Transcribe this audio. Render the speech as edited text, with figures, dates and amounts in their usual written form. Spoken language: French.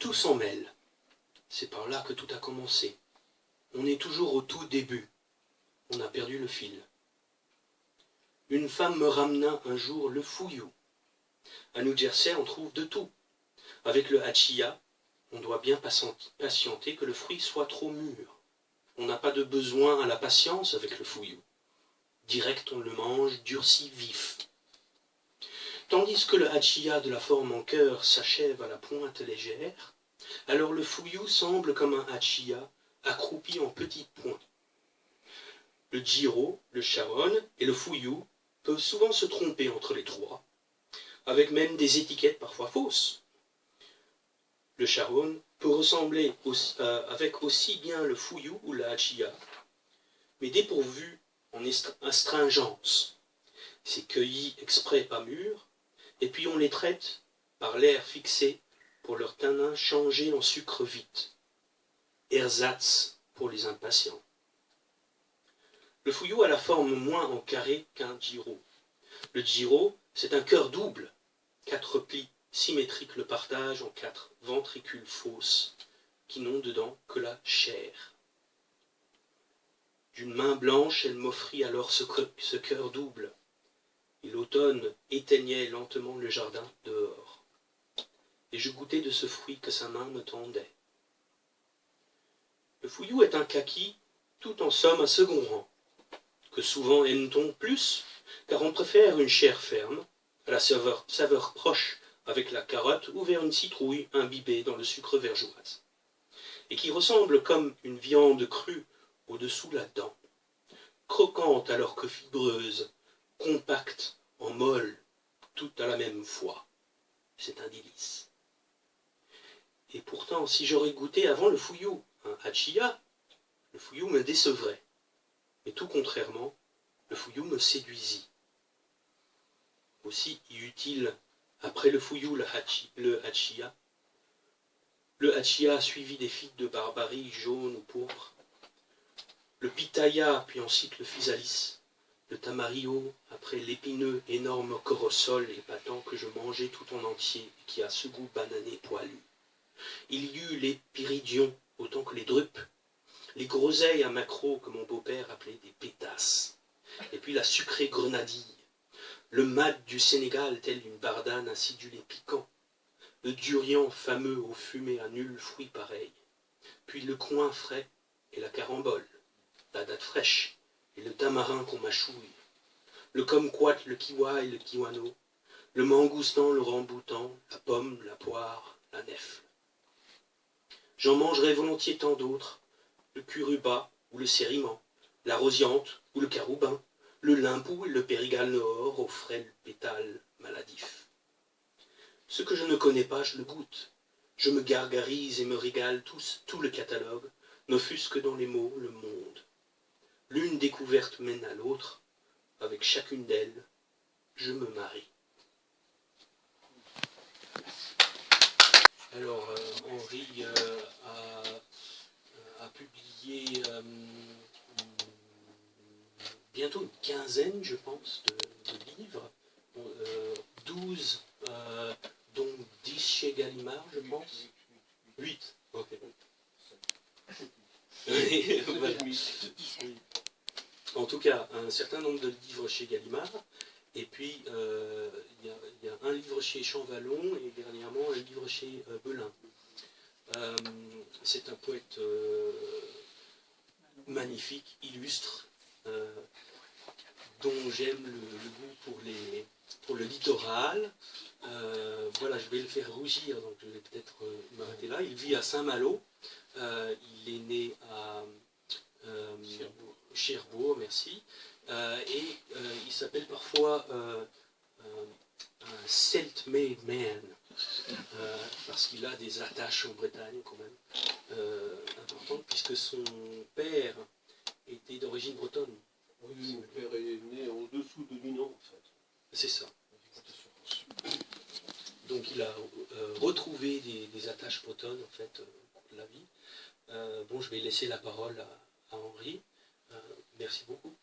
Tout s'en mêle. C'est par là que tout a commencé. On est toujours au tout début. On a perdu le fil. Une femme me ramena un jour le fouillou. À New Jersey, on trouve de tout. Avec le hachiya, on doit bien patienter que le fruit soit trop mûr. On n'a pas de besoin à la patience avec le fouillou. Direct, on le mange durci vif. Tandis que le hachiya de la forme en cœur s'achève à la pointe légère, alors le fouillou semble comme un hachiya accroupi en petits points. Le jiro, le charon et le fouillou peuvent souvent se tromper entre les trois, avec même des étiquettes parfois fausses. Le charon peut ressembler avec aussi bien le fouillou ou le hachiya, mais dépourvu en astringence. C'est cueilli exprès pas mûr, et puis on les traite par l'air fixé pour leur tanin changer en sucre vite. Ersatz pour les impatients. Le fouillou a la forme moins en carré qu'un jiro. Le jiro, c'est un cœur double. 4 plis symétriques le partagent en 4 ventricules fausses qui n'ont dedans que la chair. D'une main blanche, elle m'offrit alors ce cœur double. Et l'automne éteignait lentement le jardin dehors. Et je goûtais de ce fruit que sa main me tendait. Le fouillou est un kaki, tout en somme un second rang, que souvent aime-t-on plus, car on préfère une chair ferme, à la saveur proche avec la carotte ou vers une citrouille imbibée dans le sucre vergeoise, et qui ressemble comme une viande crue au-dessous la dent, croquante alors que fibreuse, compacte en molle, tout à la même fois. C'est un délice. Et pourtant, si j'aurais goûté avant le fouillou un hachiya, le fouillou me décevrait. Mais tout contrairement, le fouillou me séduisit. Aussi y eut-il, après le fouillou, le hachiya. Le hachiya a suivi des figues de barbarie jaunes ou pourpres. Le pitaya, puis ensuite le physalis. Le tamarillo, après l'épineux énorme corossol épatant que je mangeais tout en entier et qui a ce goût banané poilu. Il y eut les pyridions, autant que les drupes, les groseilles à maquereau que mon beau-père appelait des pétasses, et puis la sucrée grenadille, le mad du Sénégal tel une bardane acidulée et piquant, le durian fameux au fumé à nul fruit pareil, puis le coin frais et la carambole, la date fraîche et le tamarin qu'on mâchouille, le kumquat, le kiwa et le kiwano, le mangoustan, le ramboutan, la pomme, la poire, la nèfle. J'en mangerai volontiers tant d'autres, le curuba ou le sériman, la rosiante ou le caroubin, le limpou et le périgale nord aux frêles pétales maladifs. Ce que je ne connais pas, je le goûte. Je me gargarise et me régale tout le catalogue, ne fût-ce que dans les mots, le monde. L'une découverte mène à l'autre, avec chacune d'elles, je me marie. Alors, Henri a publié bientôt une quinzaine, je pense, de livres, 12, dont 10 chez Gallimard, je pense. 8, ok. Voilà. En tout cas, un certain nombre de livres chez Gallimard, et puis il y a un livre chez Champvallon, et dernièrement un livre chez Belin. C'est un poète magnifique, illustre, dont j'aime le goût pour le littoral. Voilà, je vais le faire rougir, donc je vais peut-être m'arrêter là. Il vit à Saint-Malo, il est né à Cherbourg, merci, et il s'appelle parfois un self-made man, parce qu'il a des attaches en Bretagne quand même importantes, puisque son père était d'origine bretonne. Oui, mon père est né en dessous de Dinan, en fait. C'est ça. Donc il a retrouvé des attaches bretonnes, en fait, au cours de la vie. Bon, je vais laisser la parole à Henri. Merci beaucoup.